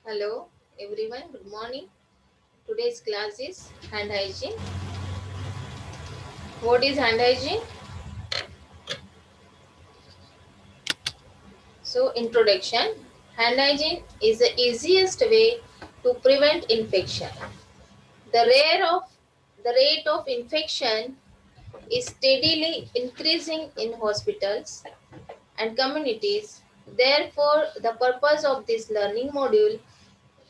Hello everyone, good morning. Today's class is hand hygiene. What is hand hygiene? So, introduction. Hand hygiene is the easiest way to prevent infection. The rate of infection is steadily increasing in hospitals and communities. Therefore, the purpose of this learning module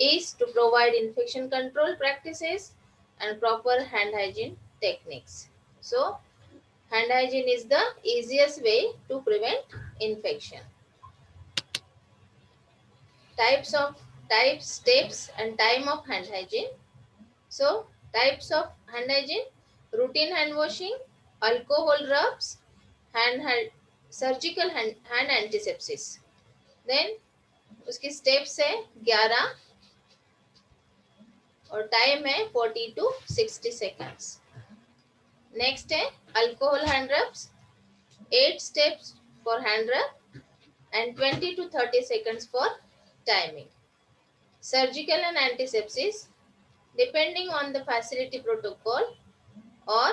is to provide infection control practices and proper hand hygiene techniques. So, hand hygiene is the easiest way to prevent infection. Types, steps, and time of hand hygiene. So, types of hand hygiene: routine hand washing, alcohol rubs, hand surgical hand antisepsis. Then उसकी steps है 11 और time है 40 to 60 seconds. Next है alcohol hand rubs, 8 steps for hand rub and 20 to 30 seconds for timing. Surgical and antisepsis, depending on the facility protocol, or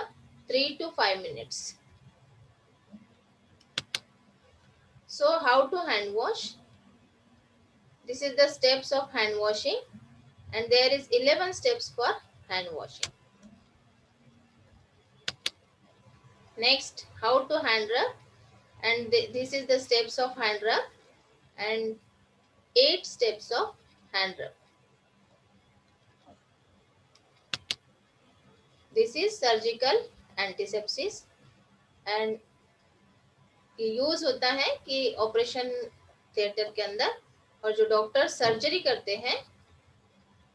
3 to 5 minutes. So how to hand wash? This is the steps of hand washing, and there is 11 steps for hand washing. Next, how to hand rub, and this is the steps of hand rub and 8 steps of hand rub. This is surgical antisepsis and use होता है कि operation theatre के अंदर, और जो doctor surgery करते हैं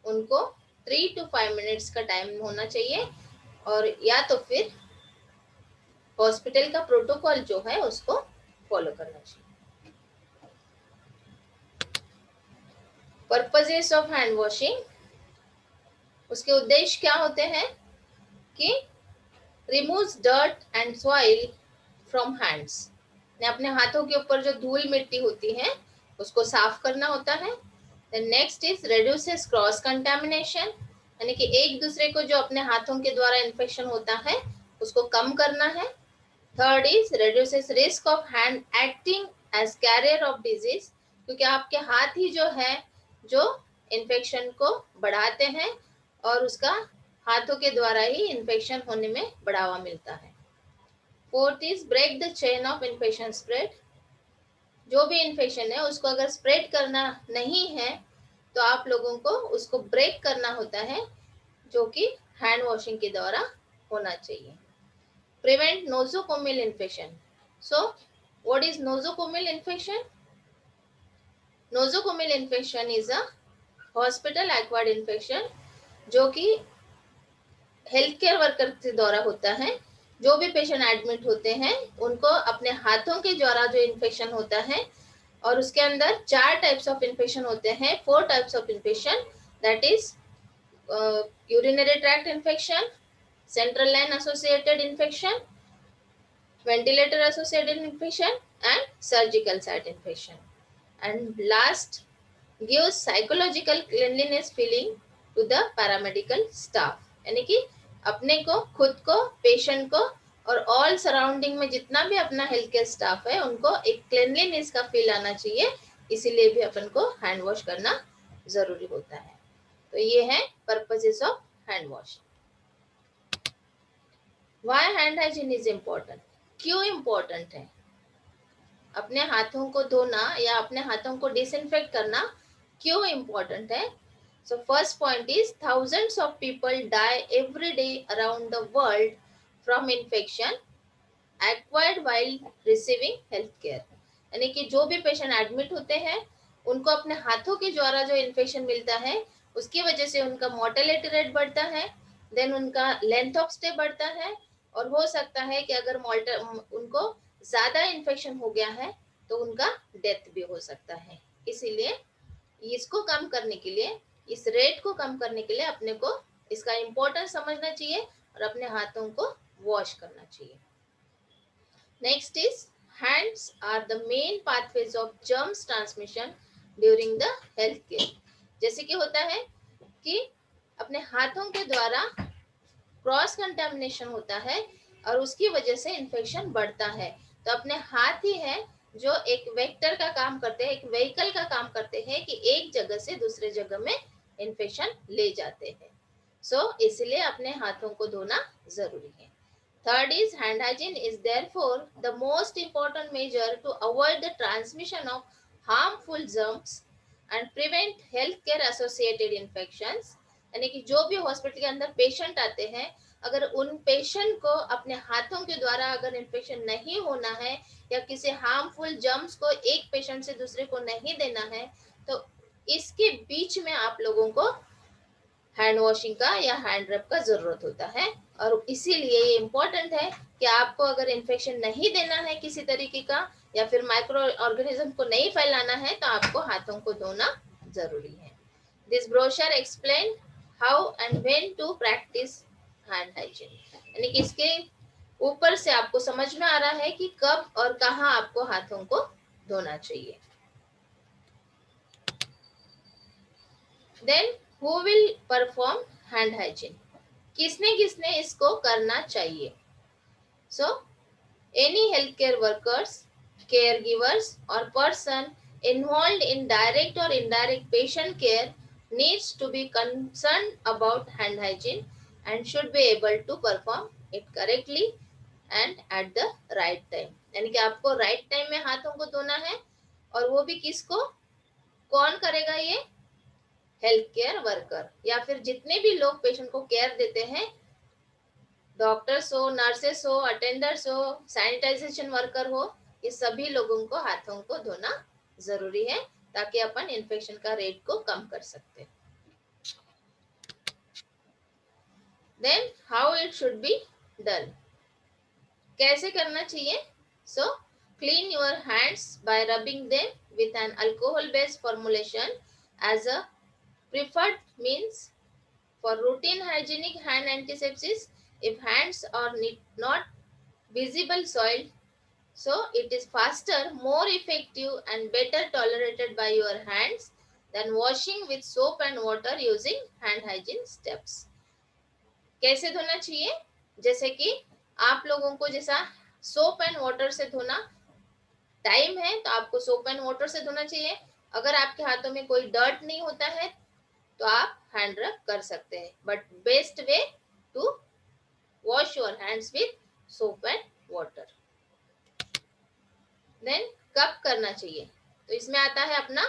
उनको 3 to 5 मिनट्स का टाइम होना चाहिए, और या तो फिर हॉस्पिटल का प्रोटोकॉल जो है उसको फॉलो करना चाहिए. पर्पजेस ऑफ हैंड वॉशिंग, उसके उद्देश्य क्या होते हैं कि removes dirt and soil from hands, अपने हाथों के ऊपर जो धूल मिट्टी होती है उसको साफ करना होता है. Next is reduces cross contamination, यानी कि एक दूसरे को जो अपने हाथों के द्वारा इन्फेक्शन होता है उसको कम करना है. Third is reduces risk of hand acting as carrier of disease, क्योंकि आपके हाथ ही जो है जो इन्फेक्शन को बढ़ाते हैं और उसका हाथों के द्वारा ही इन्फेक्शन होने में बढ़ावा मिलता है. Fourth is break the chain of infection spread, जो भी इन्फेक्शन है उसको अगर स्प्रेड करना नहीं है तो आप लोगों को उसको ब्रेक करना होता है, जो कि हैंड वॉशिंग के द्वारा होना चाहिए. Prevent nosocomial infection. So what is nosocomial infection? Nosocomial infection is a hospital acquired infection जो कि हेल्थ केयर वर्कर के द्वारा होता है. जो भी पेशेंट एडमिट होते हैं उनको अपने हाथों के द्वारा जो इन्फेक्शन होता है, और उसके अंदर 4 टाइप्स ऑफ इन्फेक्शन होते हैं, 4 types of infection, that is urinary tract infection, central line associated infection, ventilator associated infection and surgical site infection. And last, gives psychological cleanliness feeling to the paramedical staff, यानी कि अपने को, खुद को, patient को और ऑल सराउंडिंग में जितना भी अपना हेल्थ केयर स्टाफ है उनको एक क्लीनलीनेस का फील आना चाहिए, इसीलिए भी अपन को हैंड वॉश करना जरूरी होता है. तो ये है purposes of hand wash. Why hand hygiene is important? क्यों इम्पोर्टेंट है? अपने हाथों को धोना या अपने हाथों को डिसइंफेक्ट करना क्यों इम्पोर्टेंट है? So first point is thousands of people die every day around the world from infection acquired while receiving health care. यानी कि जो भी पेशेंट एडमिट होते हैं उनको अपने हाथों के द्वारा जो इन्फेक्शन मिलता है उसकी वजह से उनका मोर्टेलिटी रेट बढ़ता है, देन उनका लेंथ ऑफ स्टे बढ़ता है, और हो सकता है कि अगर उनको ज्यादा इन्फेक्शन हो गया है तो उनका डेथ भी हो सकता है. इसीलिए इसको कम करने के लिए, इस रेट को कम करने के लिए अपने को इसका इम्पोर्टेंस समझना चाहिए और अपने हाथों को वॉश करना चाहिए. Next is hands are the main pathways of germs transmission during the health care. जैसे कि होता है कि अपने हाथों के द्वारा क्रॉस कंटेमिनेशन होता है और उसकी वजह से इन्फेक्शन बढ़ता है। तो अपने हाथ ही है जो एक वेक्टर का काम करते हैं, एक व्हीकल का काम करते हैं कि एक जगह से दूसरे जगह में इन्फेक्शन ले जाते हैं। इसलिए अपने हाथों को धोना जरूरी है। Third is hand hygiene is therefore the most important measure to avoid the transmission of harmful germs and prevent healthcare associated infections। यानी कि जो भी हॉस्पिटल के अंदर पेशेंट आते हैं, अगर उन पेशेंट को अपने हाथों के द्वारा अगर इन्फेक्शन नहीं होना है या किसी हार्मफुल जर्म्स को एक पेशेंट से दूसरे को नहीं देना है, तो इसके बीच में आप लोगों को हैंड वॉशिंग का या हैंड रब का जरूरत होता है। और इसीलिए ये इम्पोर्टेंट है कि आपको अगर इन्फेक्शन नहीं देना है किसी तरीके का या फिर माइक्रो ऑर्गेनिज्म को नहीं फैलाना है, तो आपको हाथों को धोना जरूरी है। This brochure explain how and when to practise hand hygiene. यानी कि इसके ऊपर से आपको समझ में आ रहा है कि कब और कहाँ आपको हाथों को धोना चाहिए। Then who will perform hand hygiene, किसने किसने इसको करना चाहिए। So any health care workers, care givers और person involved in direct or indirect patient care needs to be concerned about hand hygiene and should be able to perform it correctly and at the right time। यानी कि आपको right time में हाथों को धोना है, और वो भी किसको, कौन करेगा ये, हेल्थ केयर वर्कर या फिर जितने भी लोग पेशेंट को केयर देते हैं, डॉक्टर्स हो, नर्सेस हो, अटेंडर्स हो, सैनिटाइजेशन वर्कर हो, ये सभी लोगों को हाथों को धोना जरूरी है ताकि अपन इन्फेक्शन का रेट को कम कर सकते हैं। Then how it should be done, कैसे करना चाहिए। So clean your hands by rubbing them with an alcohol based formulation as a preferred means for routine hygienic hand antisepsis. If hands are not visible soiled, so it is faster, more effective and better tolerated by your hands than washing with soap and water using hand hygiene steps। कैसे धोना चाहिए, जैसे कि आप लोगों को जैसा soap and water से धोना टाइम है तो आपको सोप एंड वाटर से धोना चाहिए। अगर आपके हाथों में कोई डर्ट नहीं होता है तो आप हैंड रब कर सकते हैं, but best way to wash your hands with soap and water. Then कब करना चाहिए, तो इसमें आता है अपना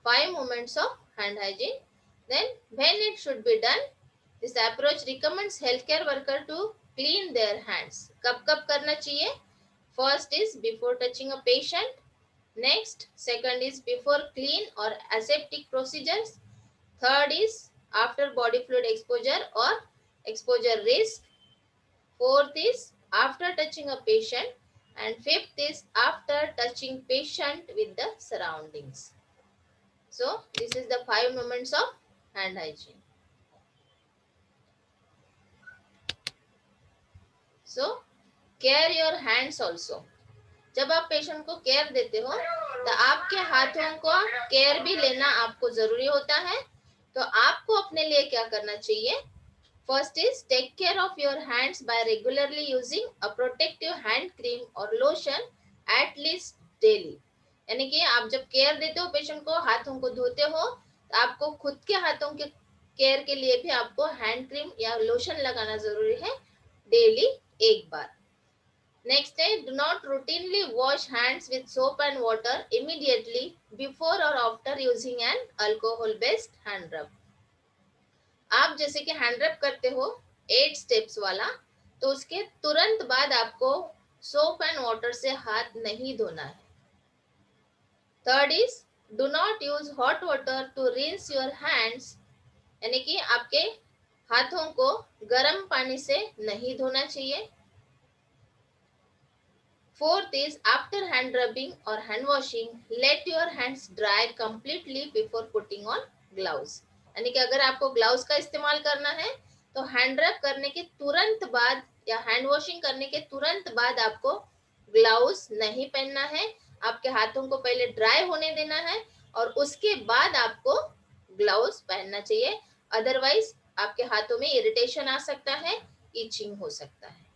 5 moments of hand hygiene. Then when it should be done, this approach recommends health care worker to clean their hands. कब कब करना चाहिए, first is before touching a patient, next second is before clean और aseptic procedures, third is after body fluid exposure or exposure risk, fourth is after touching a patient, and fifth is after touching patient with the surroundings। So this is the 5 moments of hand hygiene। So care your hands also, जब आप patient को care देते हो तो आपके हाथों को care भी लेना आपको जरूरी होता है। तो आपको अपने लिए क्या करना चाहिए, first is take care of your hands by regularly using a protective hand cream और लोशन एट लीस्ट डेली। यानी कि आप जब केयर देते हो पेशेंट को, हाथों को धोते हो, तो आपको खुद के हाथों के केयर के लिए भी आपको हैंड क्रीम या लोशन लगाना जरूरी है डेली एक बार। Next is do not routinely wash hands with soap and water immediately before or after using an alcohol based hand rub। आप जैसे कि हैंड रब करते हो 8 स्टेप्स वाला, तो उसके तुरंत बाद आपको सोप एंड वाटर से हाथ नहीं धोना है। Third is do not use hot water to rinse your hands, यानी कि आपके हाथों को गर्म पानी से नहीं धोना चाहिए। Fourth is after hand rubbing or hand washing, let your hands dry completely before putting on gloves। यानी कि अगर आपको ग्लव्स का इस्तेमाल करना है तो हैंड रब करने के तुरंत बाद या हैंड वॉशिंग करने के तुरंत बाद आपको ग्लव्स नहीं पहनना है। आपके हाथों को पहले ड्राई होने देना है और उसके बाद आपको ग्लव्स पहनना चाहिए, अदरवाइज आपके हाथों में इरिटेशन आ सकता है, इचिंग हो सकता है।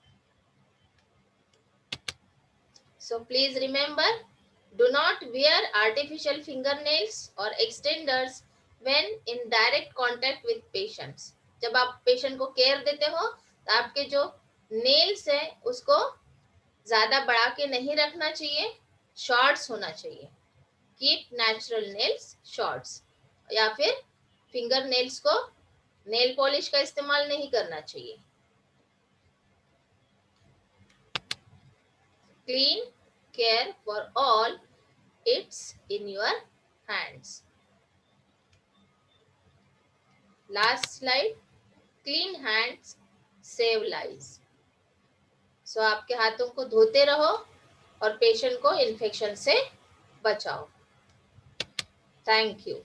So please remember, do not wear artificial fingernails or extenders when in direct contact with patients. जब आप पेशेंट को केयर देते हो तो आपके जो नेल्स है उसको ज्यादा बढ़ा के नहीं रखना चाहिए, शॉर्ट्स होना चाहिए। कीप नेचुरल नेल्स शॉर्ट्स, या फिर फिंगर नेल्स को नेल पॉलिश का इस्तेमाल नहीं करना चाहिए। Clean care for all it's in your hands. Last slide, clean hands save lives. So आपके हाथों को धोते रहो और पेशेंट को इन्फेक्शन से बचाओ। Thank you.